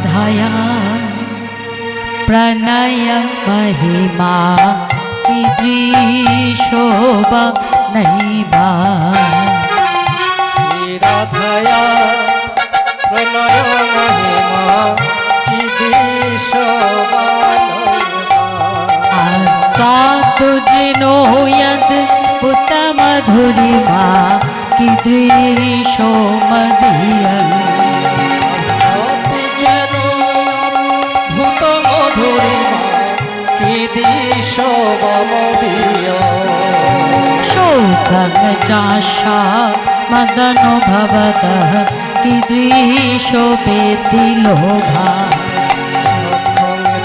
राधाया प्रणय महिमा कीदृशोभा नैवा राधाया प्रणय महिमा कीदृशोभा आस्वादु जिनो यद्भुत मधुरिमा कीदृशो मदीयम् शोकं चाशा मदनो भवतः कीदृशोपेति लोभा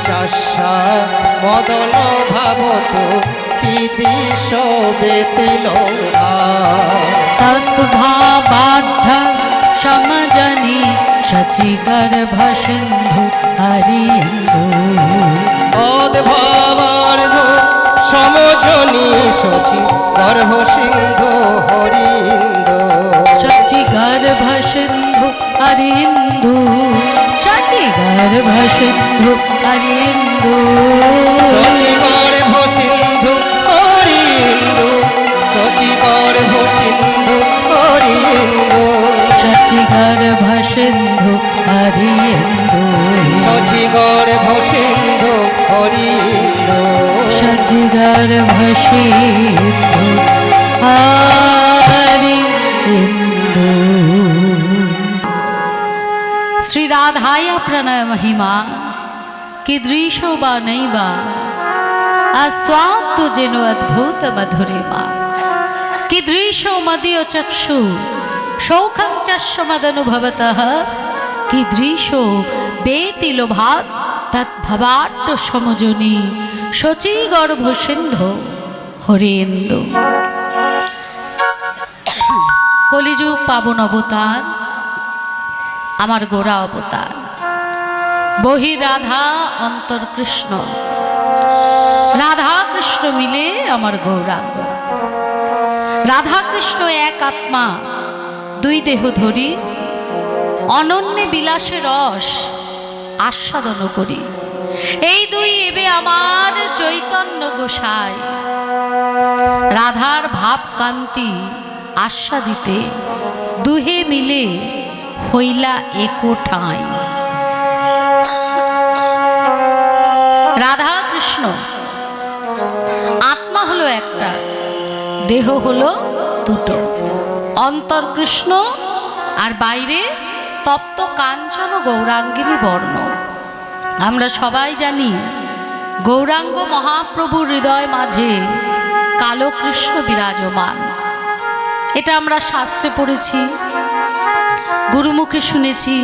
चाशा मदनो भवतु कीदृशोपेति लोभा तद्भावाद्ध समजनि शचीगर्भ सिन्धु हरिन्दु तद्भावार्धो समजनि शचि गर्भ सिंधु हरिन्दु शचीगर्भ सिन्धु हरिन्दु शचीगर्भ सिन्धु हरिन्दु शचीगर्भ सिंधु हरिन्दु शचीगर्भ सिंधु हरिन्दु शचीगर्भ सिन्धु हरिन्दु शचीगर्भ सिंधु हरिन्दु शचीगर्भ सिन्धु हरिन्दु। श्री राधाया प्रणय महिमा कीदृशो वा नैवा आस्वाद्य जेनो अद्भुत मधुरिमा कीदृशो मदीय चक्षु शौखं चस्य मदनुभवतः कीदृशो बेति लोभात् तद्भवाट्ट समजनि शचीगर्भ सिन्धु हरिन्दु। कलिजुग पावन अवतार आमार गोरा अवतार बहि राधा अंतर कृष्ण राधा कृष्ण मिले आमार गौरांग राधा कृष्ण एक आत्मा दुई देहधरी अनन्य বিলাসে रस आस्वादन करी এই দুই এবে আমার চৈতন্য গোসাই রাধার ভাব কান্তি आस्वादिते दुहे मिले हইলা एको ठाई राधा कृष्ण आत्मा हलो एकटा देह हलो दुटो अंतर कृष्ण और बाइरे तप्त कांचन गौरांगिनी वर्ण आमरा सबाई जानी गौरांग महाप्रभुर हृदय माझे कालो कृष्ण विराजमान এটা আমরা শাস্ত্রে পড়েছি গুরুমুখে শুনেছি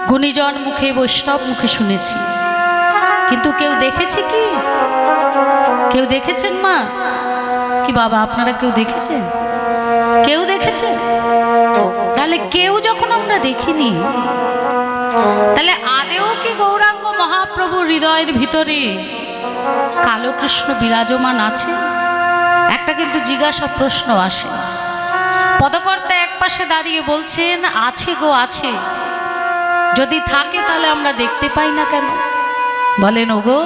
গুণীজন মুখে বৈষ্ণব মুখে শুনেছি কিন্তু কেউ দেখেছে কি কেউ দেখেছেন মা কি বাবা আপনারা কেউ দেখেছেন কেউ দেখেছে তাহলে কেউ যখন আমরা দেখিনি তাহলে আদেও কি গৌরাঙ্গ মহাপ্রভুর হৃদয়ের ভিতরে কালো কৃষ্ণ বিরাজমান আছে একটা কিন্তু জিজ্ঞাসা প্রশ্ন আসে পদকর্তা একপাশে দাঁড়িয়ে বলছেন আছে গো আছে যদি থাকে তাহলে আমরা দেখতে পাই না কেন বলেন ওগো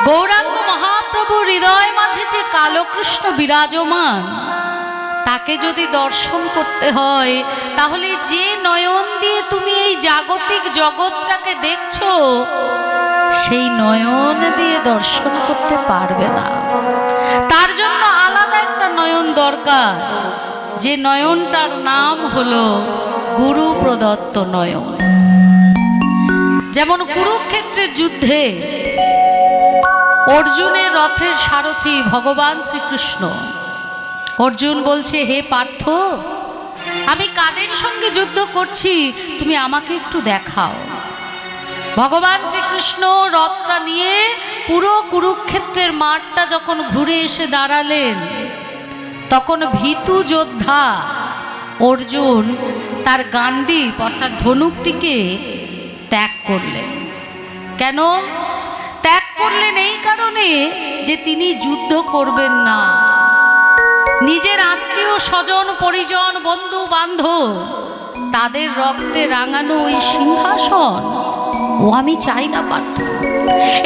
গৌরাঙ্গ মহাপ্রভু হৃদয় মাঝে যে কালো কৃষ্ণ বিরাজমান তাকে যদি দর্শন করতে হয় তাহলে যে নয়ন দিয়ে তুমি এই জাগতিক জগৎটাকে দেখছো সেই নয়ন দিয়ে দর্শন করতে পারবে না তার জন্য আলাদা একটা নয়ন দরকার যে নয়নটার নাম হলো গুরু প্রদত্ত নয়ন যেমন কুরুক্ষেত্রের যুদ্ধে অর্জুনের রথের সারথি ভগবান শ্রীকৃষ্ণ অর্জুন বলছে হে পার্থ আমি কাদের সঙ্গে যুদ্ধ করছি তুমি আমাকে একটু দেখাও ভগবান শ্রীকৃষ্ণ রথটা নিয়ে পুরো কুরুক্ষেত্রের মাঠটা যখন ঘুরে এসে দাঁড়ালেন তখন ভীতু যোদ্ধা অর্জুন তার গান্ডীব অর্থাৎ ধনুকটিকে ত্যাগ করলেন কেন ত্যাগ করলেন এই কারণে যে তিনি যুদ্ধ করবেন না নিজের আত্মীয় স্বজন পরিজন বন্ধু বান্ধব তাদের রক্তে রাঙানো ওই সিংহাসন ও আমি চাই না পার্থ।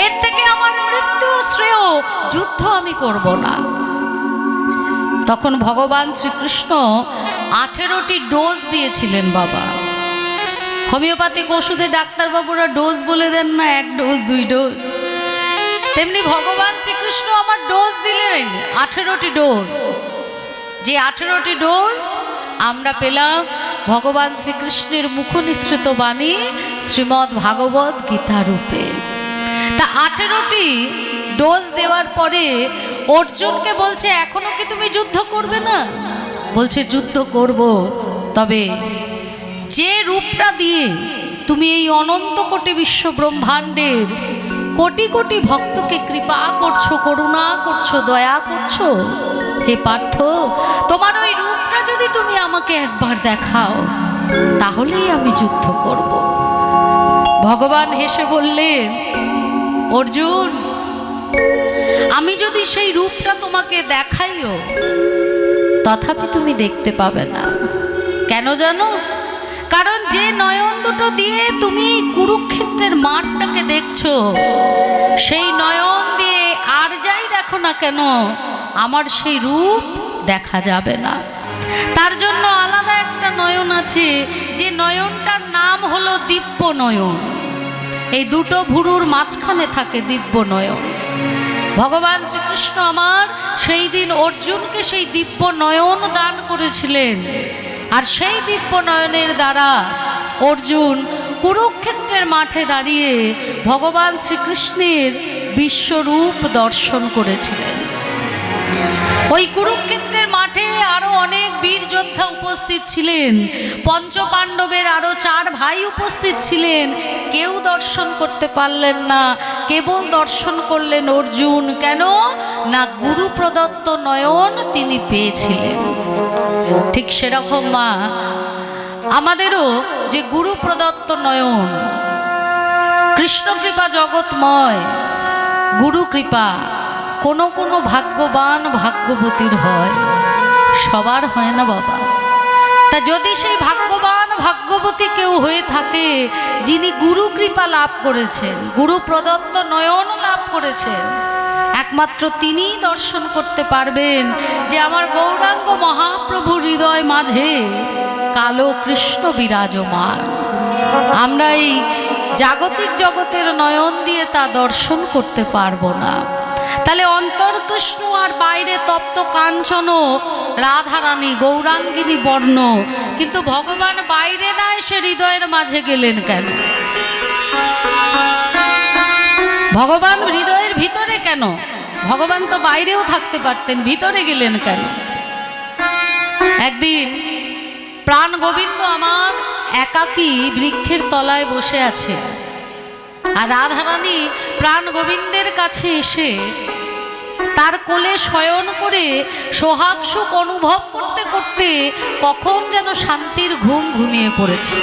এর থেকে আমার মৃত্যু শ্রেয়, যুদ্ধ আমি করব না। তখন ভগবান শ্রীকৃষ্ণ 18টি ডোজ দিয়েছিলেন বাবা। হোমিওপ্যাথিক ওষুধে ডাক্তারবাবুরা ডোজ বলে দেন না, 1 ডোজ 2 ডোজ, তেমনি ভগবান শ্রীকৃষ্ণ আমার ডোজ দিলেন 18টি ডোজ। যে 18টি ডোজ আমরা পেলাম ভগবান শ্রীকৃষ্ণের মুখনিসৃত বাণী শ্রীমদ্ ভাগবত গীতা রূপে। তা 18টি ডোজ দেওয়ার পরে অর্জুনকে বলছে, এখনো কি তুমি যুদ্ধ করবে না? বলছে যুদ্ধ করব, তবে যে রূপটা দিয়ে তুমি এই অনন্ত কোটি বিশ্ব ব্রহ্মাণ্ডের কোটি কোটি ভক্তকে কৃপা করছো, করুণা করছো, দয়া করছো, হে পার্থ, তোমার ওই রূপটা যদি তুমি আমাকে একবার দেখাও তাহলেই আমি যুদ্ধ করব। ভগবান হেসে বললেন, অর্জুন, আমি যদি সেই রূপটা তোমাকে দেখাইও তথাপি তুমি দেখতে পাবে না। কেন জানো? কারণ যে নয়ন দুটো দিয়ে তুমি কুরুক্ষেত্রের মাঠটাকে দেখছো, সেই নয়ন দিয়ে আর যাই দেখো না কেন আমার সেই রূপ দেখা যাবে না। তার জন্য আলাদা একটা নয়ন আছে, যে নয়নটার নাম হলো দিব্য নয়ন। এই দুটো ভুরুর মাঝখানে থাকে দিব্য নয়ন। ভগবান শ্রীকৃষ্ণ আমার সেই দিন অর্জুনকে সেই দিব্য নয়ন দান করেছিলেন, আর সেই দিব্য নয়নের দ্বারা অর্জুন কুরুক্ষেত্রের মাঠে দাঁড়িয়ে ভগবান শ্রীকৃষ্ণের বিশ্বরূপ দর্শন করেছিলেন। ওই কুরুক্ষেত্রের মাঠে আরো অনেক বীর যোদ্ধা উপস্থিত ছিলেন, পঞ্চপাণ্ডবের আরো 4 ভাই উপস্থিত ছিলেন। কেউ দর্শন করতে পারলেন না, কেবল দর্শন করলেন অর্জুন। কেন না? গুরু প্রদত্ত নয়ন তিনি পেয়েছিলেন। ঠিক সেরকম মা আমাদেরও যে গুরু প্রদত্ত নয়ন, কৃষ্ণ কৃপা জগৎময়, গুরু কৃপা কোনো কোনো ভাগ্যবান ভাগ্যবতীর হয়, সবার হয় না বাবা। তা যদি সেই ভাগ্যবান ভাগ্যবতী কেউ হয়ে থাকে, যিনি গুরু কৃপা লাভ করেছেন, গুরু প্রদত্ত নয়ন লাভ করেছেন, একমাত্র তিনিই দর্শন করতে পারবেন যে আমার গৌরাঙ্গ মহাপ্রভুর হৃদয় মাঝে কালো কৃষ্ণ বিরাজমান। আমরা এই জাগতিক জগতের নয়ন দিয়ে তা দর্শন করতে পারবো না। তাহলে অন্তর কৃষ্ণ আর বাইরে তপ্ত কাঞ্চন রাধারানী গৌরাঙ্গিনী বর্ণ, কিন্তু ভগবান বাইরে না এসে হৃদয়ের মাঝে গেলেন কেন? ভগবান হৃদয়ের ভিতরে কেন? ভগবান তো বাইরেও থাকতে পারতেন, ভিতরে গেলেন কেন? একদিন প্রাণ গোবিন্দ আমার একাকী বৃক্ষের তলায় বসে আছে, আর রাধারানী প্রাণ গোবিন্দের কাছে এসে তার কোলে শয়ন করে সোহাগ সুখ অনুভব করতে করতে কখন যেন শান্তির ঘুম ঘুমিয়ে পড়েছে।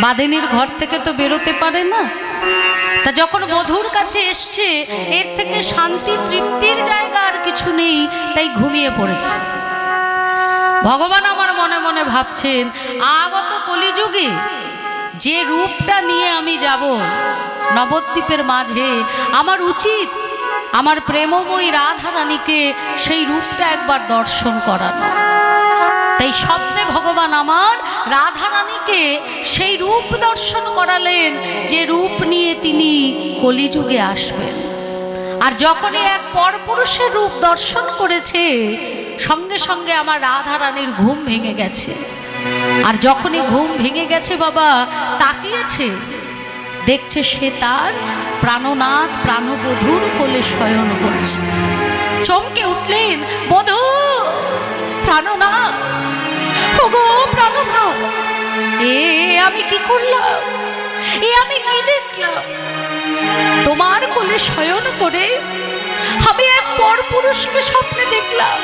বাদিনীর ঘর থেকে তো বেরোতে পারে না, তা যখন বধূর কাছে এসছে, এর থেকে শান্তি তৃপ্তির জায়গা আর কিছু নেই, তাই ঘুমিয়ে পড়েছে। ভগবান আমার মনে মনে ভাবছেন, আগত কলিযুগে যে রূপটা নিয়ে আমি যাব নবদ্বীপের মাঝে, আমার উচিত আমার প্রেমময়ী রাধারানীকে সেই রূপটা একবার দর্শন করানো। তাই স্বপ্নে ভগবান আমার রাধারানীকে সেই রূপ দর্শন করালেন, যে রূপ নিয়ে তিনি কলিযুগে আসবেন। আর যখনই এক পরপুরুষের রূপ দর্শন করেছে, সঙ্গে সঙ্গে আমার রাধারানীর ঘুম ভেঙে গেছে। আর যখনই ঘুম ভেঙে গেছে বাবা, তাকিয়েছে, দেখছে সে তার প্রাণনাথ প্রাণবধূর কোলে শয়ন করছে। চমকে উঠলেন, বধূ, প্রাণনাথ, ওগো প্রাণনাথ, এ আমি কি করলাম? এ আমি কি দেখলাম? তোমার কোলে শয়ন করে আমি এক পরপুরুষকে স্বপ্নে দেখলাম।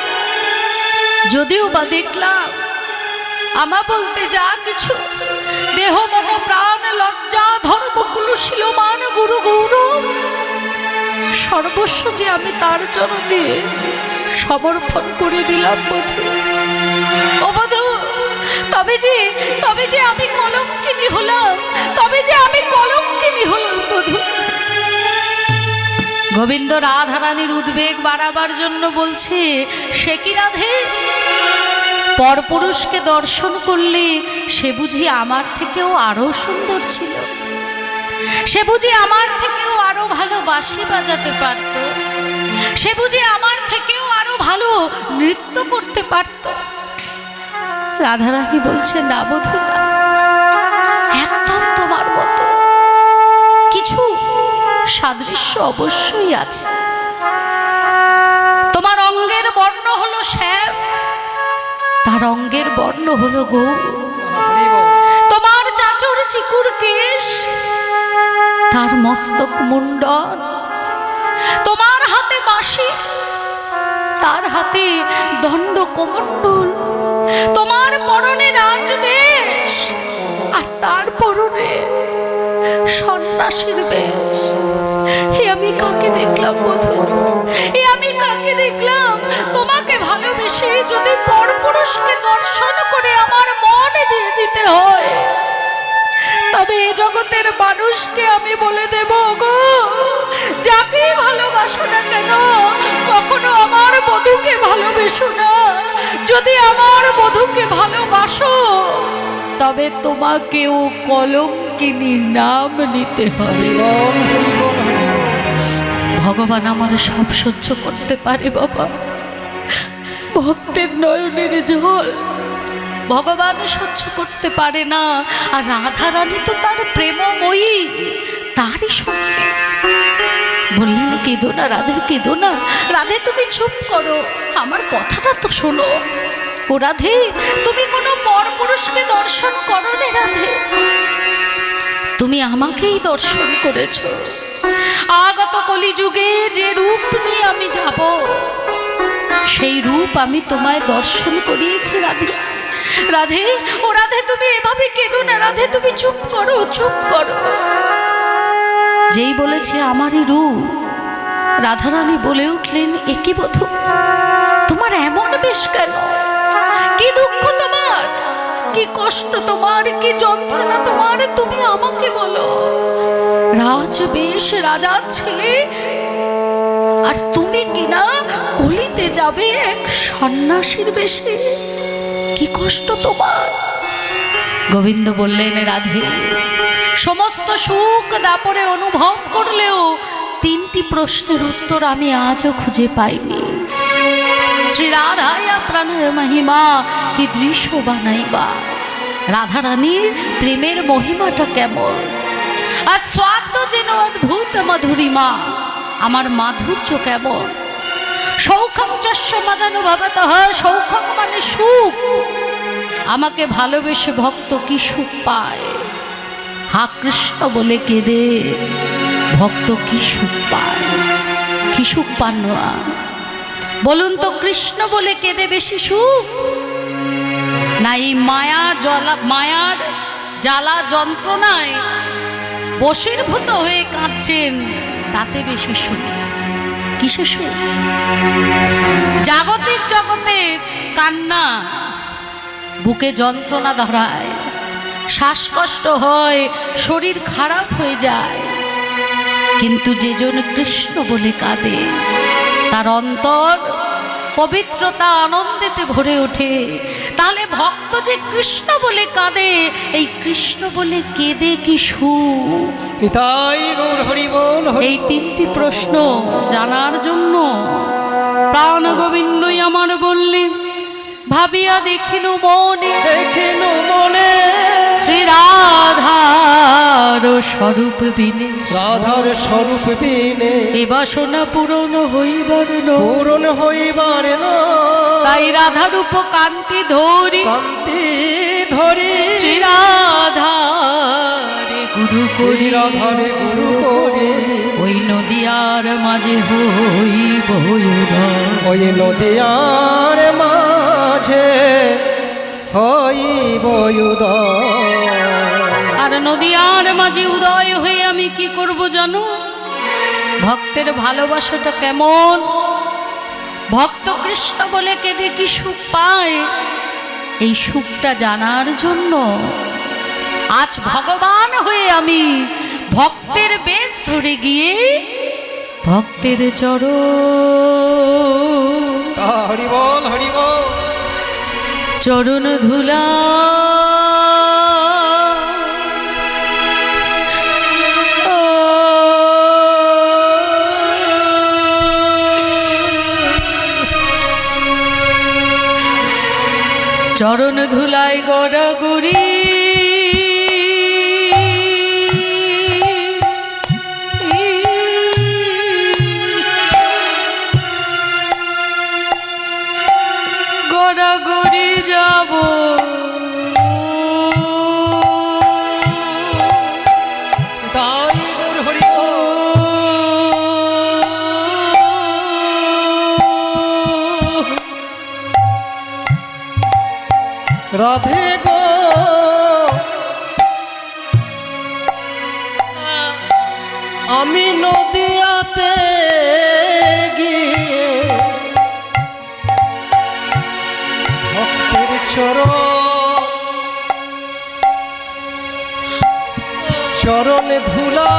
যদিও বা দেখলাম, আমার বলতে যা কিছু দেহ মহ প্রাণ লজ্জা ধর্ম কুলশীলমান গুরু গৌরব সর্বস্ব যে আমি তার চরণে সমর্পণ করে দিলাম। বধূ, ও বধূ, তবে যে আমি কলঙ্কিনী হলাম, তবে যে আমি কলঙ্কিনী হলাম বধূ। গোবিন্দ রাধারানীর উদ্বেগ বাড়াবার জন্য বলছে, সে কি রাধে, পরপুরুষকে দর্শন করলে সে বুঝি আমার থেকেও আরো সুন্দর ছিল, সে বুঝি আমার থেকেও আরো ভালো বাঁশি বাজাতে পারত, সে বুঝি আমার থেকেও আরো ভালো নৃত্য করতে পারত। রাধারানী বলছে, না বধূ না, একদম তোমার মতো। কিছু সাদৃশ্য অবশ্যই আছে। তোমার অঙ্গের বর্ণ হলো শ্যাম, তার অঙ্গের বর্ণ হলো গৌর। তোমার চাচর চিকুর কেশ, তার মস্তক মুন্ডন। তোমার হাতে বাঁশি, তার হাতে দণ্ড কোমণ্ডল। তোমার পরনে রাজবেশ, আর তার পরনে সন্ন্যাসীর বেশ। হে আমি কাকে দেখলাম বধূ, হে আমি কাকে দেখলাম? তোমাকে ভালোবেসে যদি পরপুরুষকে দর্শন করে আমার মন দিয়ে দিতে হয়, তবে এই জগতের মানুষকে আমি বলে দেব, গো যাকে ভালোবাসো না কেন, কখনো আমার বধূকে ভালোবেসো না। যদি আমার বধূকে ভালোবাসো, তবে তোমাকেও কলঙ্কিনীর নাম নিতে হবে। ভগবান আমার সব সহ্য করতে পারে বাবা, ভক্তের নয়নের জল ভগবান সহ্য করতে পারে না। আর রাধারানী তো তার প্রেমময়ী, তারই সঙ্গে বললেন, কেঁদো না রাধে, কেঁদো না রাধে, তুমি চুপ করো, আমার কথাটা তো শোনো। ও রাধে, তুমি কোনো পরপুরুষকে দর্শন করো নি রাধে, তুমি আমাকেই দর্শন করেছ। আগত কলিযুগে যে রূপ নিয়ে আমি যাব, সেই রূপ আমি তোমায় দর্শন করিয়েছি রাধে। রাধে, ও রাধে, তুমি এভাবে কেঁদো না রাধে, তুমি চুপ করো, চুপ করো। যেই বলেছে আমারই রূপ, রাধারানী বলে উঠলেন, এ কি বধূ, তোমার এমন বেশ কেন? কি দুঃখ তোমার, কি কষ্ট তোমার, কি যন্ত্রণা তোমার, তুমি আমাকে বলো। রাজবেশ, রাজার ছেলে, আর তুমি কিনা কলিতে যাবে এক সন্ন্যাসীর বেশে, কি কষ্ট তোমার? গোবিন্দ বললেন, রাধে, সমস্ত সুখ দাপরে অনুভব করলেও তিনটি প্রশ্নের উত্তর আমি আজও খুঁজে পাইনি। শ্রী রাধায়া প্রাণের মহিমা কি দৃশ্য বানাইবা, রাধারানীর প্রেমের মহিমাটা কেমন, আর স্বাদ যেন অদ্ভুত মধুরিমা, আমার মাধুর্য কেমন। সৌখং যস্য মদনুভবতঃ, সৌখং মানে সুখ, আমাকে ভালোবেসে ভক্ত কি সুখ পায়। হা কৃষ্ণ বলে কেঁদে ভক্ত কি সুখ পায়, কি সুখ পান না বলুন তো? কৃষ্ণ বলে কেঁদে বেশি সুখ না এই মায়ার জ্বালা যন্ত্রণায় বশীভূত হয়ে কাঁদছেন, তাতে বেশি সুখ? কিসে সুখ? জাগতিক জগতে কান্না, বুকে যন্ত্রণা ধরায়, শ্বাসকষ্ট হয়, শরীর খারাপ হয়ে যায়, কিন্তু যেজন কৃষ্ণ বলে কাঁদে, তার অন্তর পবিত্রতা আনন্দেতে ভরে ওঠে। তাহলে ভক্ত যে কৃষ্ণ বলে কাঁদে, এই কৃষ্ণ বলে কেঁদে কি সুখ? এই তিনটি প্রশ্ন জানার জন্য প্রাণ গোবিন্দই আমার বললেন, ভাবিয়া দেখিনু মনে শ্রী রাধার স্বরূপ বিনে, রাধার স্বরূপ বিনে এ বাসনা পূরণ হইবার না, তাই রাধারূপ কান্তি ধরি শ্রী রাধারে গুরু করি, ওই নদিয়ার মাঝে হইব উদয়, ওই নদিয়ার মাঝে হইব উদয়। আর নদিয়ার মাঝে উদয় হয়ে আমি কি করব জানো? ভক্তের ভালোবাসাটা কেমন, ভক্ত কৃষ্ণ বলে কেঁদে কি সুখ পায়, এই সুখটা জানার জন্য আজ ভগবান হয়ে আমি ভক্তের বেশ ধরে গিয়ে ভক্তের হরি বল হরি বল। চরণ ধুলা চরণ ধুলাই গড়াগড়ি গড়াগড়ি যাব তাই গৌর হরি বল। রাধে গো আমি নদিয়াতে গিয়ে ভক্তের চরণে ধুলা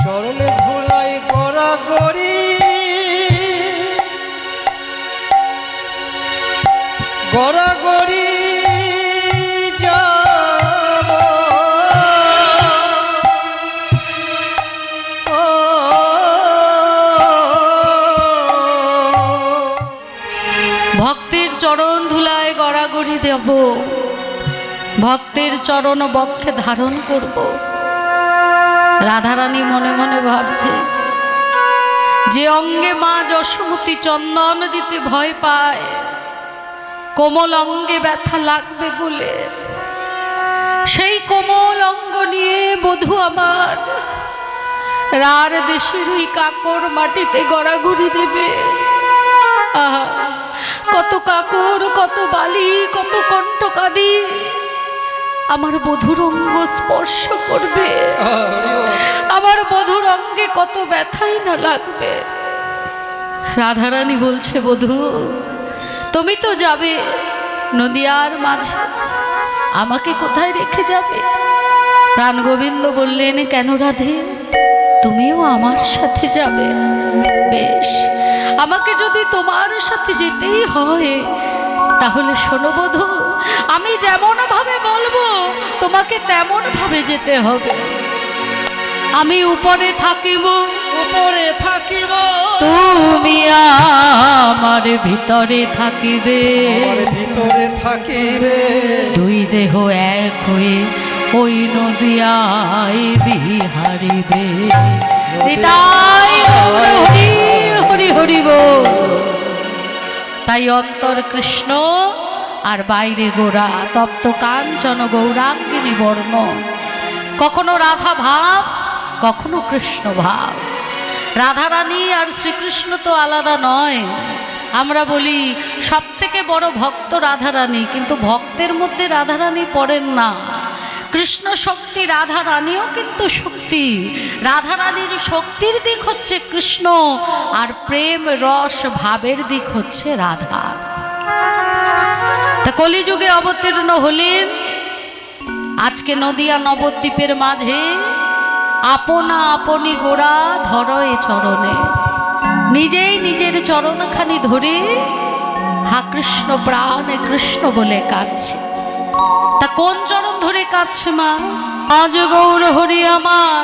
চরণে ধুলাই গড়াগড়ি গড়াগড়ি যাব ভক্তের চরণ ধুলায় গড়াগড়ি দেব, ভক্তের চরণ বক্ষে ধারণ করব। রাধারানী মনে মনে ভাবছে, যে অঙ্গে মা যশোমতী চন্দন দিতে ভয় পায়, কোমল অঙ্গে ব্যথা লাগবে বলে, সেই কোমল অঙ্গ নিয়ে বধূ আমার রার দেশের ওই কাকর মাটিতে গড়াগড়ি দেবে। আহা, কত কাকর, কত বালি, কত কণ্টকাদি আমার বধূর অঙ্গ স্পর্শ করবে। আমার বধূর অঙ্গে কত ব্যথাই না লাগবে। রাধারানী বলছে, বধূ তুমি তো যাবে নদিয়ার মাঝে, আমাকে কোথায় রেখে যাবে? প্রাণ গোবিন্দ বললেন, কেন রাধে, তুমিও আমার সাথে যাবে? বেশ, আমাকে যদি তোমার সাথে যেতেই হয় তাহলে শোনো বধূ, আমি যেমন ভাবে বলবো তোমাকে তেমন ভাবে যেতে হবে। আমি উপরে থাকিব, উপরে থাকিব, তুমি আমার ভিতরে থাকিবে, আমার ভিতরে থাকিবে, দুই দেহ এক হয়ে ওই নদিয়ায় বিহারিবে। নিতাই গৌর হরি হরি হরি বল। তাই অন্তর কৃষ্ণ আর বাইরে গোরা, তপ্ত কাঞ্চন গৌরাঙ্গিনী বর্ণ। কখনো রাধা ভাব, কখনো কৃষ্ণ ভাব। রাধারানী আর শ্রীকৃষ্ণ তো আলাদা নয়। আমরা বলি সব থেকে বড় ভক্ত রাধারানী, কিন্তু ভক্তের মধ্যে রাধারানী পড়েন না। কৃষ্ণ শক্তি, রাধারানীও কিন্তু শক্তি। রাধারানীর শক্তির দিক হচ্ছে কৃষ্ণ, আর প্রেম রস ভাবের দিক হচ্ছে রাধা। তা কলিযুগে অবতীর্ণ হলেন আজকে নদিয়া নবদ্বীপের মাঝে। আপনা আপনি গোড়া ধরো এ চরণে, নিজেই নিজের চরণখানি ধরে হা কৃষ্ণ প্রাণ কৃষ্ণ বলে কাঁদছে। তা কোন চরণ ধরে কাঁদছে মা? আজ গৌর হরি আমার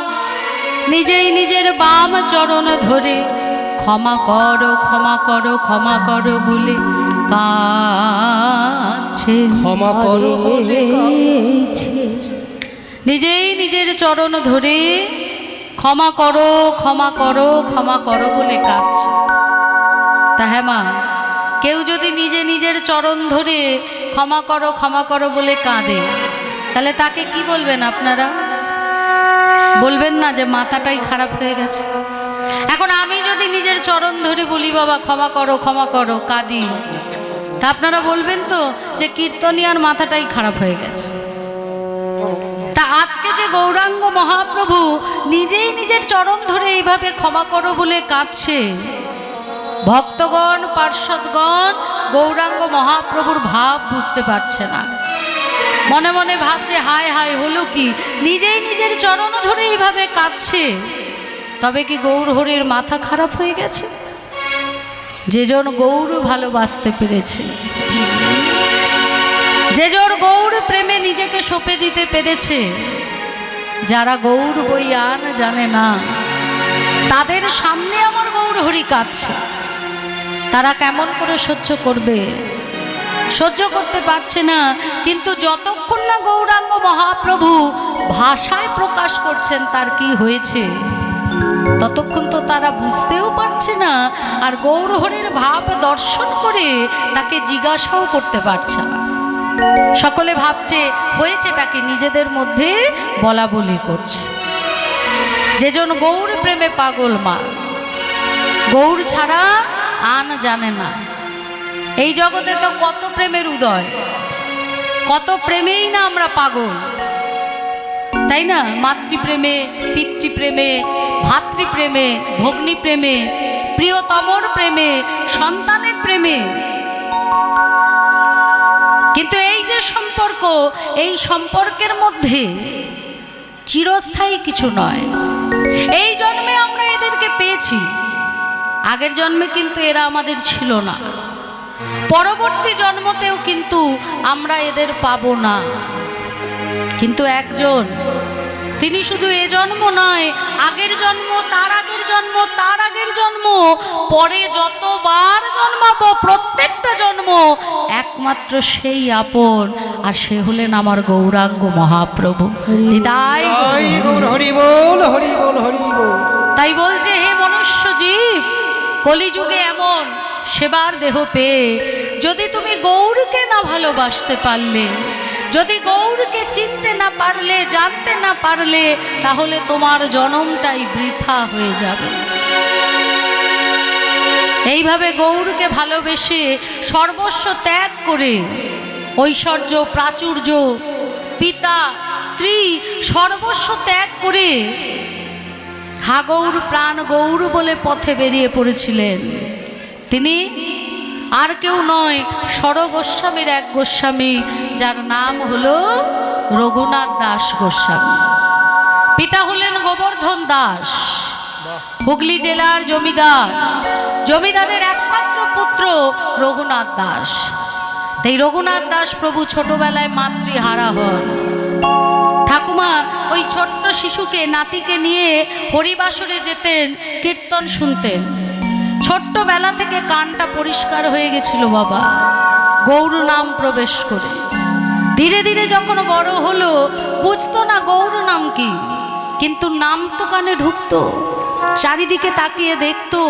নিজেই নিজের বাম চরণ ধরে ক্ষমা করো ক্ষমা করো ক্ষমা করো বলে কাঁদছে। ক্ষমা করো বলে নিজেই নিজের চরণ ধরে ক্ষমা করো ক্ষমা করো ক্ষমা করো বলে কাঁদছে। তা হ্যাঁ মা, কেউ যদি নিজে নিজের চরণ ধরে ক্ষমা করো বলে কাঁদে, তাহলে তাকে কি বলবেন আপনারা? বলবেন না যে মাথাটাই খারাপ হয়ে গেছে? এখন আমি যদি নিজের চরণ ধরে বলি বাবা ক্ষমা করো কাঁদি, তা আপনারা বলবেন তো যে কীর্তনিয়ার মাথাটাই খারাপ হয়ে গেছে? আজকে যে গৌরাঙ্গ মহাপ্রভু নিজেই নিজের চরণ ধরে এইভাবে ক্ষমা করো বলে কাঁদছে, ভক্তগণ পার্ষদগণ গৌরাঙ্গ মহাপ্রভুর ভাব বুঝতে পারছে না। মনে মনে ভাবছে হায় হায় হলো কি, নিজেই নিজের চরণ ধরে এইভাবে কাঁদছে। তবে কি গৌর হরির মাথা খারাপ হয়ে গেছে? যেজন গৌর ভালোবাসতে পেরেছে, যেজন গৌর প্রেমে নিজেকে সঁপে দিতে পেরেছে, যারা গৌর বইয়ান জানে না তাদের সামনে আমার গৌর হরি কাঁদছে, তারা কেমন করে সহ্য করবে? সহ্য করতে পারছে না। কিন্তু যতক্ষণ না গৌরাঙ্গ মহাপ্রভু ভাষায় প্রকাশ করছেন তার কি হয়েছে, ততক্ষণ তো তারা বুঝতেও পারছে না, আর গৌর হরির ভাব দর্শন করে তাকে জিজ্ঞাসাও করতে পারছে না। সকলে ভাবছে হয়েছেটাকে নিজেদের মধ্যে বলা বলি করছে। যেজন গৌর প্রেমে পাগল মা, গৌর ছাড়া আন জানে না। এই জগতে তো কত প্রেমের উদয়, কত প্রেমেই না আমরা পাগল, তাই না? মাতৃপ্রেমে, পিতৃপ্রেমে, ভাতৃপ্রেমে, ভগ্নীপ্রেমে, প্রিয়তমর প্রেমে, সন্তানের প্রেমে। কিন্তু এই যে সম্পর্ক, এই সম্পর্কের মধ্যে চিরস্থায়ী কিছু নয়। এই জন্মে আমরা এদেরকে পেয়েছি, আগের জন্মে কিন্তু এরা আমাদের ছিল না, পরবর্তী জন্মতেও কিন্তু আমরা এদের পাবো না। কিন্তু একজন, তিনি শুধু এ জন্ম নয়, আগের জন্ম, তার আগের জন্ম, তার আগের জন্ম, পরে যতবার জন্মাবো প্রত্যেকটা জন্ম একমাত্র সেই আপন, আর সে হলেন আমার গৌরাঙ্গ মহাপ্রভু। হৃদয় হরি বল, হরি বল, হরি বল। তাই বলছে হে মনুষ্য জীব, কলিযুগে এমন সেবার দেহ পেয়ে যদি তুমি গৌরকে না ভালোবাসতে পারলে, যদি গৌরকে চিনতে না পারলে, জানতে না পারলে, তাহলে তোমার জনমটাই বৃথা হয়ে যাবে। এইভাবে গৌরকে ভালোবেসে সর্বস্ব ত্যাগ করে, ঐশ্বর্য, প্রাচুর্য, পিতা, স্ত্রী সর্বস্ব ত্যাগ করে হা গৌর প্রাণ গৌর বলে পথে বেরিয়ে পড়েছিলেন। তিনি আর কেউ নয়, স্বরগোস্বামীর এক গোস্বামী, যার নাম হলো রঘুনাথ দাস গোস্বামী। পিতা হলেন গোবর্ধন দাস, হুগলি জেলার জমিদার, জমিদারের একমাত্র পুত্র রঘুনাথ দাস। তাই রঘুনাথ দাস প্রভু ছোটবেলায় মাতৃহারা হন। ঠাকুমা ওই ছোট্ট শিশুকে, নাতিকে নিয়ে হরিবাসরে যেতেন, কীর্তন শুনতেন। ছোট্টবেলা থেকে কানটা পরিষ্কার হয়ে গেছিল বাবা, গৌর নাম প্রবেশ করে। ধীরে ধীরে যখন বড় হলো, বুঝতো না গৌর নাম কি, কিন্তু নাম তো কানে ঢুকতো। চারিদিকে তাকিয়ে দেখতো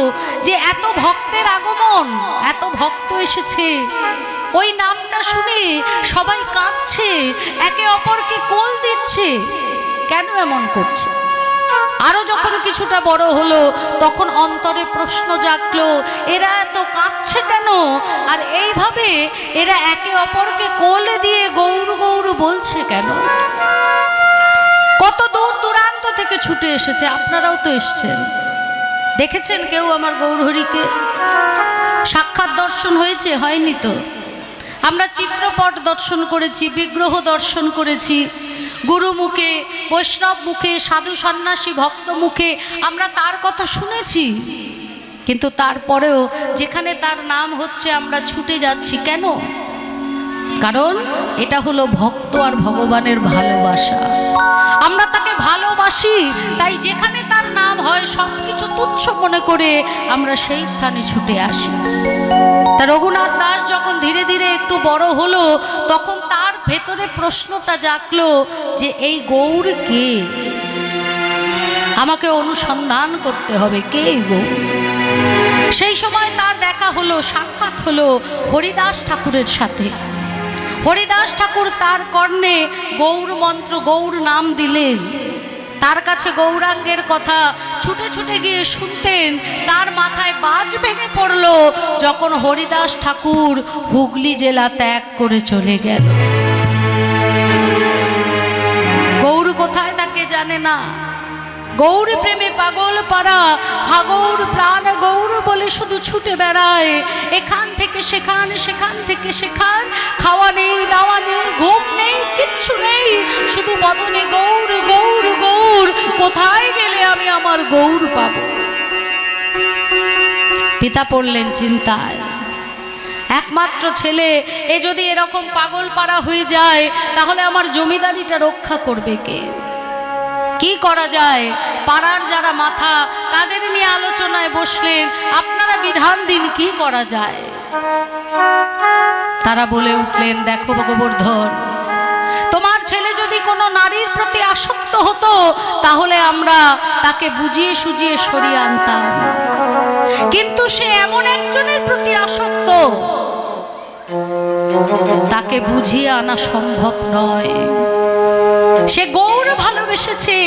যে এত ভক্তের আগমন, এত ভক্ত এসেছে, ওই নামটা শুনে সবাই কাঁদছে, একে অপরকে কোল দিচ্ছে, কেন এমন করছে? আরো যখন কিছুটা বড় হলো, তখন অন্তরে প্রশ্ন জাগলো, এরা এত কাঁদছে কেন? আর এইভাবে এরা একে অপরকে কোলে দিয়ে গৌর গৌর বলছে কেন? কত দূর দূরান্ত থেকে ছুটে এসেছে, আপনারাও তো এসছেন, দেখেছেন কেউ আমার গৌরহরিকে? সাক্ষাৎ দর্শন হয়েছে? হয়নি তো। আমরা চিত্রপট দর্শন করেছি, বিগ্রহ দর্শন করেছি, গুরু মুখে, বৈষ্ণব মুখে, সাধু সন্ন্যাসী ভক্ত মুখে আমরা তার কথা শুনেছি। কিন্তু তারপরেও যেখানে তার নাম হচ্ছে আমরা ছুটে যাচ্ছি কেন? কারণ এটা হলো ভক্ত আর ভগবানের ভালোবাসা। আমরা তাকে ভালোবাসি, তাই যেখানে তার নাম হয় সব কিছু তুচ্ছ মনে করে আমরা সেই স্থানে ছুটে আসি। তা রঘুনাথ দাস যখন ধীরে ধীরে একটু বড় হলো, তখন তার ভেতরে প্রশ্নটা জাগলো যে এই গৌর কে? আমাকে অনুসন্ধান করতে হবে, কে এই গৌর? সেই সময় তার দেখা হলো, সাক্ষাৎ হলো হরিদাস ঠাকুরের সাথে। হরিদাস ঠাকুর তার কর্ণে গৌর মন্ত্র, গৌর নাম দিলেন। তার কাছে গৌরাঙ্গের কথা ছুটে ছুটে গিয়ে শুনতেন। তার মাথায় বাজ ভেঙে পড়ল যখন হরিদাস ঠাকুর হুগলি জেলা ত্যাগ করে চলে গেল। গৌর কোথায় তাকে জানে না। গৌর প্রেমে পাগল পারা হাগৌর প্রাণ গৌর বলে শুধু ছুটে বেড়ায়, এখান থেকে সেখান, সেখান থেকে সেখান। খাওয়া নেই, দাওয়া নেই, ঘুম নেই, কিচ্ছু নেই, শুধু বদনে গৌর গৌর গৌর। কোথায় গেলে আমি আমার গৌর পাব? পিতা পড়লেন চিন্তায়। একমাত্র ছেলে, এ যদি এরকম পাগল পাড়া হয়ে যায় তাহলে আমার জমিদারিটা রক্ষা করবে কে? কি করা যায়? পাড়ার যারা মাথা তাদের নিয়ে আলোচনায় বসলেন, আপনারা বিধান দিন কি করা যায়। তারা বলে উঠলেন, দেখো গোবর্ধন, তোমার ছেলে যদি কোনো নারীর প্রতি আসক্ত হতো তাহলে আমরা তাকে বুঝিয়ে সুজিয়ে সরিয়ে আনতাম, কিন্তু সে এমন একজনের প্রতি আসক্ত, তাকে বুঝিয়ে আনা সম্ভব নয়। সে গৌর ভালোবেসেছে,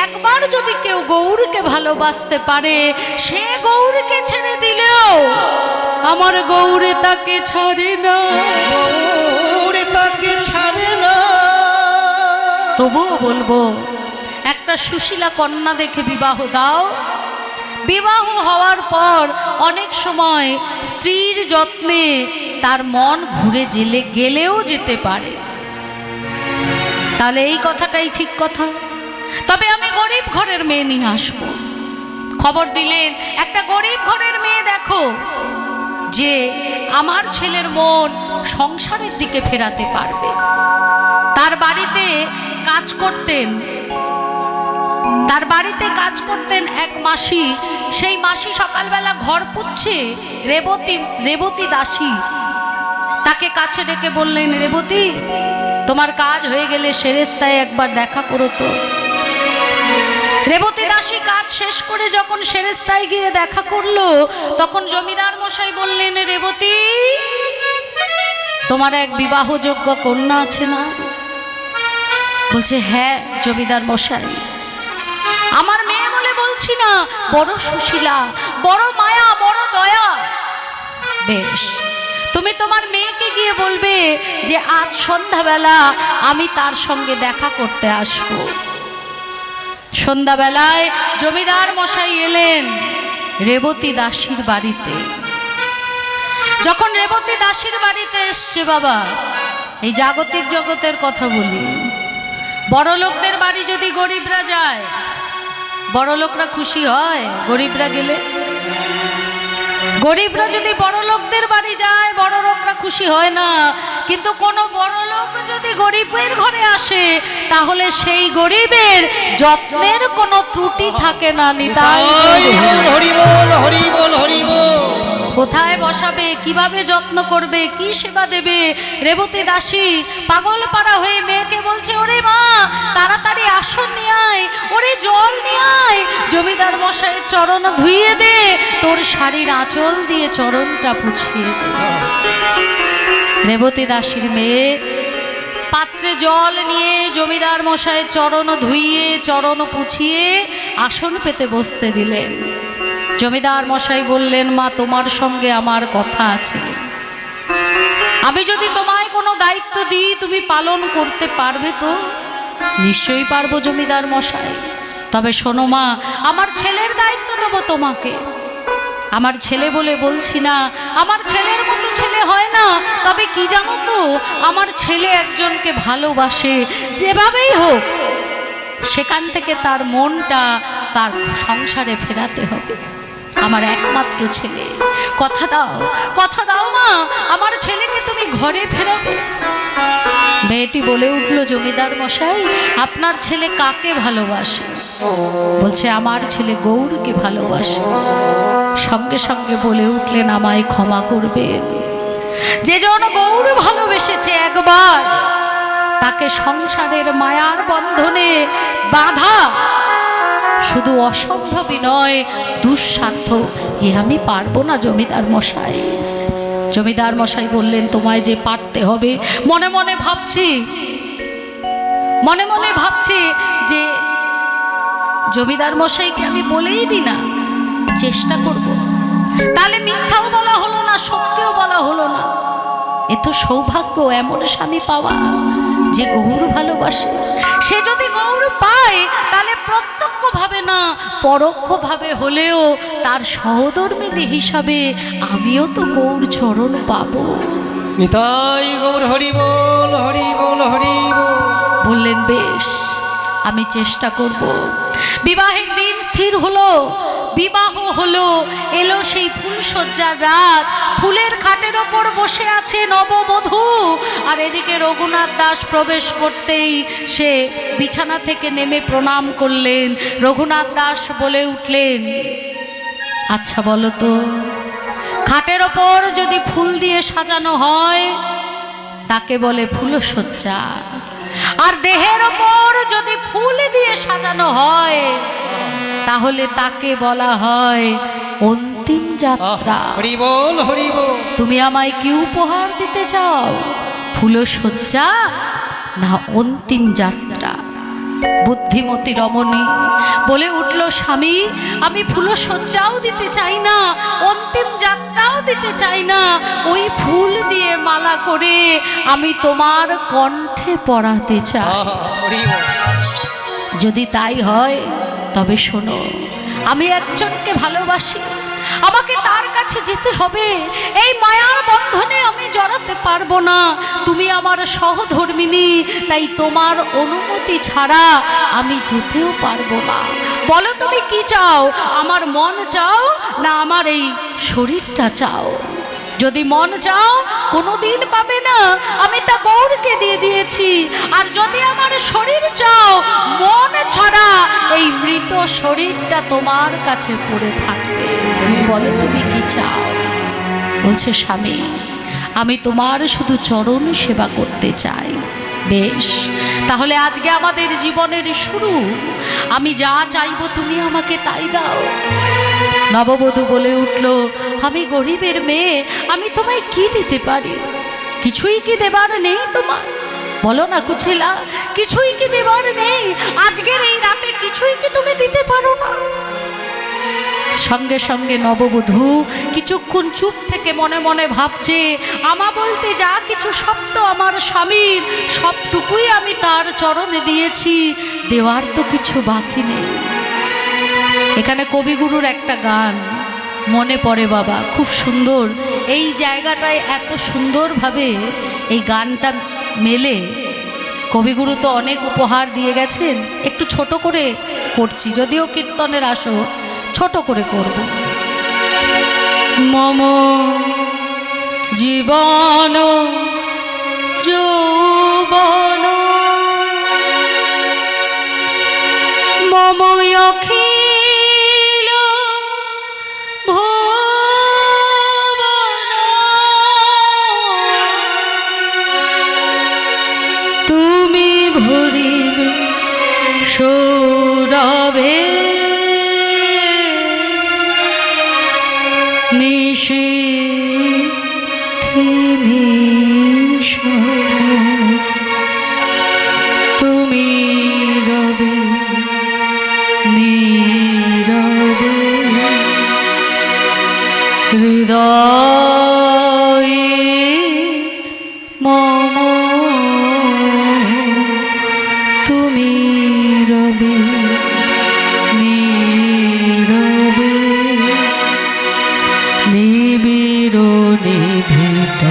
একবার যদি কেউ গৌরকে ভালোবাসতে পারে, সে গৌরকে ছেড়ে দিলেও আমার গৌরে তাকে ছাড়ে না, গৌরে তাকে ছাড়ে না। তবুও বলবো, একটা সুশীলা কন্যা দেখে বিবাহ দাও। বিবাহ হওয়ার পর অনেক সময় স্ত্রীর যত্নে তার মন ঘুরে গেলেও যেতে পারে, তাহলে এই কথাটাই ঠিক কথা। তবে আমি গরিব ঘরের মেয়ে নিয়ে আসবো। খবর দিলেন, একটা গরিব ঘরের মেয়ে দেখো যে আমার ছেলের মন সংসারের দিকে ফেরাতে পারবে। তার বাড়িতে কাজ করতেন এক মাসি। সেই মাসি সকালবেলা ঘর পুচ্ছে, রেবতী দাসী তাকে কাছে ডেকে বললেন, রেবতী, তোমার কাজ হয়ে গেলে সেরেস্তায় একবার দেখা করো তো। রেবতী দাসী কাজ শেষ করে যখন সেরেস্তায় গিয়ে দেখা করলো, তখন জমিদার মশাই বললেন, রেবতী, তোমার এক বিবাহযোগ্য কন্যা আছে না? বলছে, হ্যাঁ জমিদার মশাই, আমার মেয়ে বলে বলছি না, বড় সুশীলা, বড় মায়া, বড় দয়া। বেশ, তুমি তোমার মেয়েকে গিয়ে বলবে যে আজ সন্ধ্যাবেলা আমি তার সঙ্গে দেখা করতে আসব। সন্ধ্যাবেলায় জমিদার মশাই এলেন রেবতী দাসীর বাড়িতে। যখন রেবতী দাসীর বাড়িতে এসছে, বাবা, এই জাগতিক জগতের কথা বলি, বড় লোকদের বাড়ি যদি গরিবরা যায়, বড় লোকরা খুশি হয়? গরিবরা গেলে, গরিবরা যদি বড় লোকদের বাড়ি যায়, বড় লোকরা খুশি হয় না। কিন্তু কোনো বড় লোক যদি গরিবের ঘরে আসে, তাহলে সেই গরিবের যত্নের কোনো ত্রুটি থাকে না। নিতাই হরি বল, হরি বল, হরি বল। কোথায় বসাবে, কিভাবে যত্ন করবে, কি সেবা দেবে? রেবতী দাসী পাগল পাড়া হয়ে মেয়েকে বলছে, ওরে মা, তাড়াতাড়ি আসন নিয়ে আয়, ওরে জল নিয়ে আয়, জমিদার মশাইয়ের চরণ ধুইয়ে দে, তোর শাড়ির আঁচল দিয়ে চরণটা পুছিয়ে দে। রেবতী দাসীর মেয়ে পাত্রে জল নিয়ে জমিদার মশাইয়ের চরণ ধুইয়ে চরণ পুছিয়ে আসন পেতে বসতে দিলেন। জমিদার মশাই বললেন, মা, তোমার সঙ্গে আমার কথা আছে। আমি যদি তোমায় কোনো দায়িত্ব দিই, তুমি পালন করতে পারবে তো? নিশ্চয়ই পারবো জমিদার মশাই। তবে শোনো মা, আমার ছেলের দায়িত্ব দেবো তোমাকে। আমার ছেলে বলে বলছি না, আমার ছেলের মতো ছেলে হয় না, তবে কি জানো তো, আমার ছেলে একজনকে ভালোবাসে, যেভাবেই হোক সেখান থেকে তার মনটা তার সংসারে ফেরাতে হবে। আমার একমাত্র ছেলে, কথা দাও, কথা দাও মা, আমার ছেলেকে তুমি ঘরে ফেরাবে। মেয়েটি বলে উঠল, জমিদার মশাই, আপনার ছেলে কাকে ভালোবাসে? বলছে, আমার ছেলে গৌরকে ভালোবাসে। সঙ্গে সঙ্গে বলে উঠলেন, আমায় ক্ষমা করবেন, যে জন গৌর ভালোবেসেছে একবার, তাকে সংসারের মায়ার বন্ধনে বাঁধা শুধু অসম্ভবই নয়, দুঃসাধ্য। এ আমি পারবো না জমিদার মশাই। জমিদার মশাই বললেন, তোমায় যে পারতে হবে। মনে মনে ভাবছি যে জমিদার মশাইকে আমি বলেই দিই না, চেষ্টা করব, তাহলে মিথ্যাও বলা হলো না, সত্যিও বলা হলো না। এ তো সৌভাগ্য, এমন স্বামী পাওয়া। যে গৌর ভালোবাসে সে যদি গৌর পায় তাহলে প্রত্যক্ষভাবে না পরোক্ষভাবে হলেও তার সহধর্মিণী হিসাবে আমিও তো গৌর চরণ পাবো। নিতাই গৌর হরি বল হরি বল হরি বল। বললেন বেশ, আমি চেষ্টা করব। বিবাহের দিন স্থির হলো, বিবাহ হলো, এলো সেই ফুলসজ্জার রাত। ফুলের খাটের ওপর বসে আছে নববধূ, আর এদিকে রঘুনাথ দাস প্রবেশ করতেই সে বিছানা থেকে নেমে প্রণাম করলেন। রঘুনাথ দাস বলে উঠলেন, আচ্ছা বলো তো, খাটের ওপর যদি ফুল দিয়ে সাজানো হয় তাকে বলে ফুলসজ্জা, আর দেহের ওপর যদি ফুল দিয়ে সাজানো হয় তাহলে তাকে বলা হয় অন্তিম যাত্রা। হরি বল হরি বল। তুমি আমায় কি উপহার দিতে চাও, ফুলসজ্জা না অন্তিম যাত্রা? বুদ্ধিমতী রমণী বলে উঠল, স্বামী আমি ফুলসজ্জাও দিতে চাই না, অন্তিম যাত্রাও দিতে চাই না, ওই ফুল দিয়ে মালা করে আমি তোমার কণ্ঠে পরাতে চাই। হরি বল। যদি তাই হয় তবে শোনো, আমি একজনকে ভালোবাসি, আমাকে তার কাছে যেতে হবে, এই মায়ার বন্ধনে আমি জড়াতে পারবো না। তুমি আমার সহধর্মিণী, তাই তোমার অনুমতি ছাড়া আমি যেতেও পারবো না। বলো তুমি কি চাও, আমার মন চাও না আমার এই শরীরটা চাও? যদি মন চাও কোনোদিন পাবে না, আমি তা গৌরকে দিয়ে দিয়েছি। আর যদি আমার শরীর চাও, মন ছাড়া এই মৃত শরীরটা তোমার কাছে পড়ে থাকবে। বলো তুমি কি চাও? বলছে, স্বামী আমি তোমার শুধু চরণ সেবা করতে চাই। বেশ, তাহলে আজকে আমাদের জীবনের শুরু, আমি যা চাইবো তুমি আমাকে তাই দাও। নববধূ বলে উঠল, আমি গরিবের মেয়ে, আমি তোমায় কি দিতে পারি? কিছুই কি দেবার নেই তোমার? বলো না কুচিলা, কিছুই কি দেবার নেই? আজকের এই রাতে কিছুই কি তুমি দিতে পারো না? সঙ্গে সঙ্গে নববধূ কিছুক্ষণ চুপ থেকে মনে মনে ভাবছে, আমা বলতে যা কিছু শব্দ আমার স্বামীর, সবটুকুই আমি তার চরণে দিয়েছি, দেওয়ার তো কিছু বাকি নেই। এখানে কবিগুরুর একটা গান মনে পড়ে বাবা, খুব সুন্দর। এই জায়গাটায় এত সুন্দরভাবে এই গানটা মেলে। কবিগুরু তো অনেক উপহার দিয়ে গেছেন, একটু ছোট করে করছি, যদিও কীর্তনের আসর ছোট করে করব। মম জীবন যৌবন মম অখিল ভুবন, তুমি ভরিবে সৌরভে তুমি রবে নীরবে হৃদয়ে মম, তুমি রবে নীরবে নিবিড় নিভৃত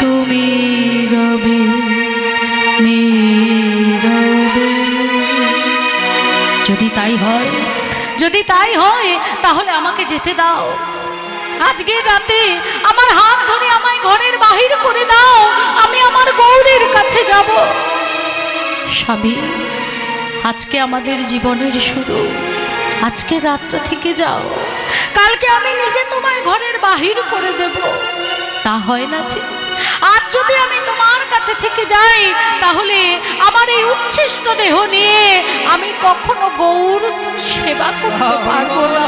তুমি রবে নীরবে। যদি তাই হয়, যদি তাই হয় তাহলে আমাকে যেতে দাও। আজকের রাতে আমার হাত ধরে আমায় ঘরের বাহির করে দাও, আমি আমার গৌরের কাছে যাব। স্বামী আজকে আমাদের জীবনের শুরু, আজকে রাতটা থেকে যাও, কালকে আমি নিজে তোমায় ঘরের বাহির করে দেব। তা হয় না যে, আজ যদি আমি তোমার কাছে থেকে যাই তাহলে আমার এই উচ্ছিষ্ট দেহ নিয়ে আমি কখনো গৌর সেবা করতে পারবো না।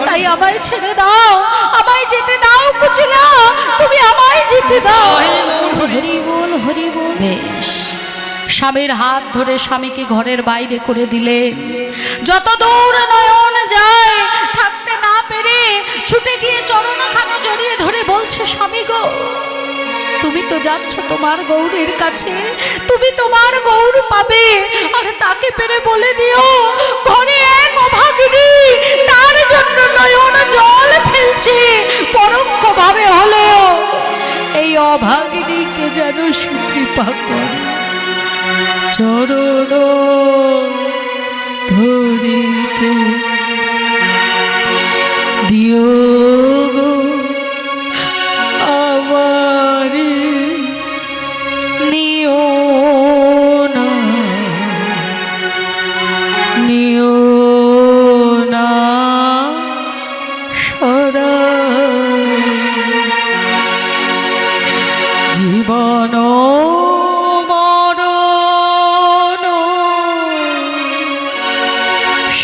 তাই আমায় ছেড়ে দাও, আমায় যেতে দাও কুচিলা, তুমি আমায় যেতে দাও। হরি বল হরি বল। বেশ, স্বামীর হাত ধরে স্বামীকে ঘরের বাইরে করে দিলেন। যত দূর নয়ন যায় থাকতে ছুটে গিয়ে চরণখানা জড়িয়ে ধরে বলছে, স্বামী গো, তুমি তো যাচ্ছ তোমার গৌরীর কাছে, তুমি তোমার গৌর পাবে, আর তাকে পেরে বলে দিও ঘরে এক অভাগিনী তার জন্য নয়ন জল ফেলছে, পরোক্ষ ভাবে হলেও এই অভাগিনীকে যেন সুকৃপা করে। চরণ ধরিতে দিও গো আমারে, নিও না, নিও না সরাই, জীবন মরণ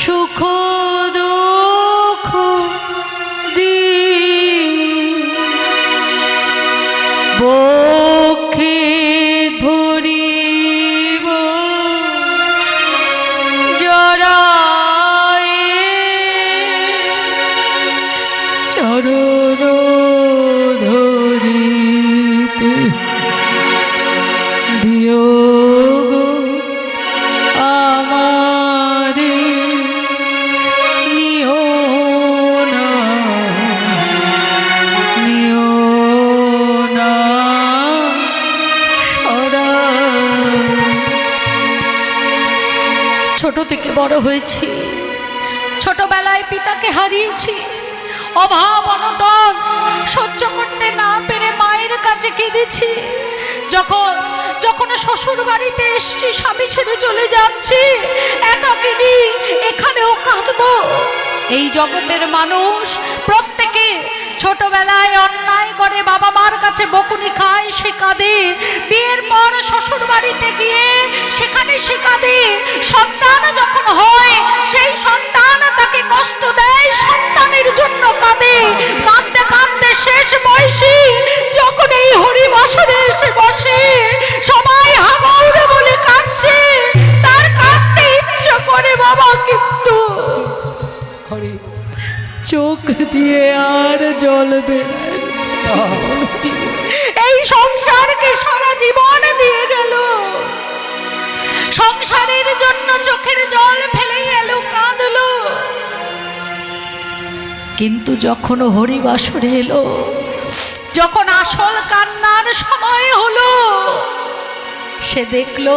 সুখ দুঃখ বক্ষে ধরিব জড়ায়ে, চরণ ধরিতে দিও গো আমারে, নিও না, নিও না সরাই। ছোট থেকে বড় হয়েছি, ছোটবেলায় পিতাকে হারিয়েছি, অভাব অনটন সহ্য করতে না পেরে মায়ের কাছে কেঁদেছি। যখন যখন শ্বশুর বাড়িতে এসছি, স্বামী ছেড়ে চলে যাচ্ছি, একাকিনী এখানেও কাঁদবো। এই জগতের মানুষ প্রত্যেকে ছোটবেলায় অন্যায় করে বাবা মার কাছে বকুনি খায়, সে কাঁদে। বিয়ের পর শ্বশুর বাড়িতে গিয়ে সেখানে সে কাঁদে। সন্তান যখন হয় সেই সন্তান তাকে কষ্ট দেয়, সন্তানের জন্য কাঁদে। কাঁদতে কাঁদতে শেষ বয়সী যখন এই হরিবাসরে এসে বসে, সবাই হাবাউড়ে বলে কাঁদছে, তার কাঁদতে ইচ্ছা করে বাবা, কিন্তু হরি চোখ দিয়ে আর জল বেরোয়। এই সংসারকে সারা জীবন দিয়ে গেল, সংসারের জন্য চোখের জল ফেলে গেল, কাঁদলো। কিন্তু যখন হরিবাসরে এলো, যখন আসল কান্নার সময় হলো, সে দেখলো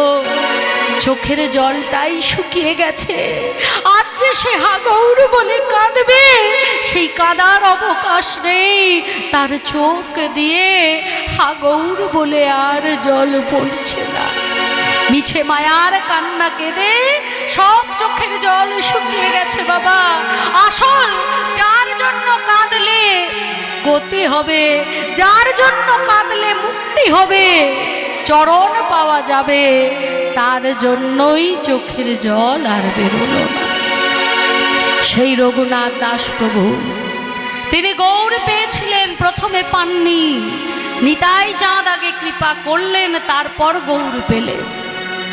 চোখের জলটাই শুকিয়ে গেছে। আজ যে সে হাগৌর বলে কাঁদবে, সেই কাঁদার অবকাশ নেই। তার চোখ দিয়ে হাগৌর বলে আর জল পড়ছে না। মিছে মায়ার কান্না কেঁদে সব চোখের জল শুকিয়ে গেছে বাবা। আসল যার জন্য কাঁদলে গতি হবে, যার জন্য কাঁদলে মুক্তি হবে, চরণ পাওয়া যাবে, তার জন্যই চোখের জল আর বেরোলো না। সেই রঘুনাথ দাস প্রভু, তিনি গৌর পেয়েছিলেন, প্রথমে পাননি। নিতাই চাঁদ আগে কৃপা করলেন, তারপর গৌর পেলেন,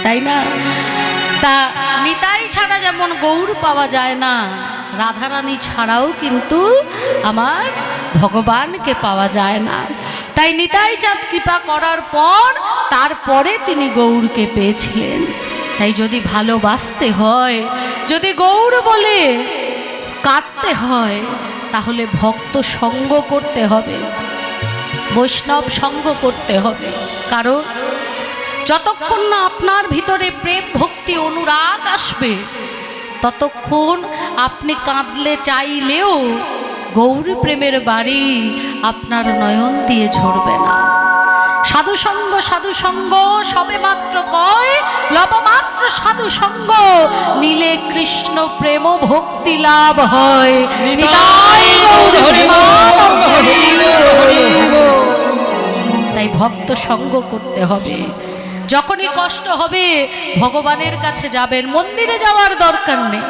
তাই না? তা নিতাই ছাড়া যেমন গৌর পাওয়া যায় না, রাধারানী ছাড়াও কিন্তু আমার ভগবানকে পাওয়া যায় না। তাই নিতাই চাঁদ কৃপা করার পর তারপরে তিনি গৌরকে পেয়েছিলেন। তাই যদি ভালোবাসতে হয়, যদি গৌর বলে কাঁদতে হয়, তাহলে ভক্ত সঙ্গ করতে হবে, বৈষ্ণব সঙ্গ করতে হবে। কারণ যতক্ষণ না আপনার ভিতরে প্রেম ভক্তি অনুরাগ আসবে, ততক্ষণ আপনি কাঁদলে চাইলেও গৌর প্রেমের বাড়ি আপনার নয়ন দিয়ে ঝরবে না। সাধুসঙ্গ সাধুসঙ্গ সবে মাত্র কয়, লবমাত্র সাধুসঙ্গ নীলে কৃষ্ণ প্রেম ভক্তি লাভ হয়। তাই ভক্ত সঙ্গ করতে হবে। যখনই কষ্ট হবে ভগবানের কাছে যাবেন, মন্দিরে যাওয়ার দরকার নেই।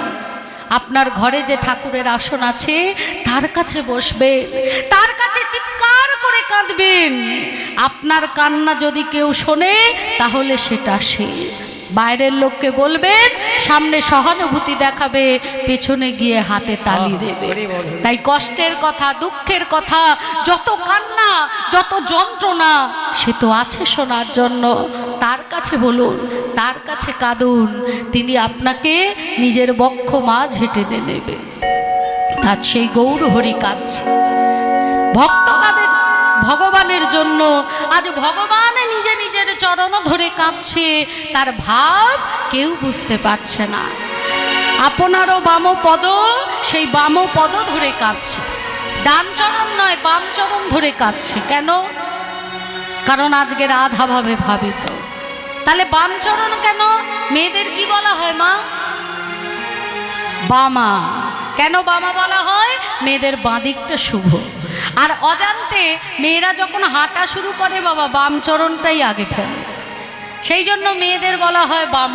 আপনার ঘরে যে ঠাকুরের আসন আছে তার কাছে বসবেন, তার কাছে চিৎকার করে কাঁদবেন। আপনার কান্না যদি কেউ শোনে তাহলে সেটা সে। বাইরের লোককে বলবেন, সামনে সহানুভূতি দেখাবে, পেছনে গিয়ে হাতে তালি দেবে। তাই কষ্টের কথা, দুঃখের কথা, যত কান্না, যত যন্ত্রণা, সে তো আছে শোনার জন্য। তার কাছে বলুন, তার কাছে কাঁদুন, তিনি আপনাকে নিজের বক্ষ মাঝে টেনে নেবে। আজ সেই গৌর হরি কাঁদছে, ভক্ত কাঁদে ভগবানের জন্য। আজ ভগবান নিজে নিজের চরণ ধরে কাঁদছে, তার ভাব কেউ বুঝতে পারছে না। আপনারও বাম পদ, সেই বাম পদ ধরে কাঁদছে, ডান চরণ নয় বাম চরণ ধরে কাঁদছে। কেন? কারণ আজকে রাধা ভাবে ভাবিত। তাহলে বাম চরণ কেন? মেয়েদের কি বলা হয় মা? বামা। কেন বামা বলা হয়? মেয়েদের বাঁদিকটা শুভ। আর অজান্তে মেয়েরা যখন হাঁটা শুরু করে বাবা বাম চরণটাই আগে ফেলে, সেই জন্য মেয়েদের বলা হয় বাম।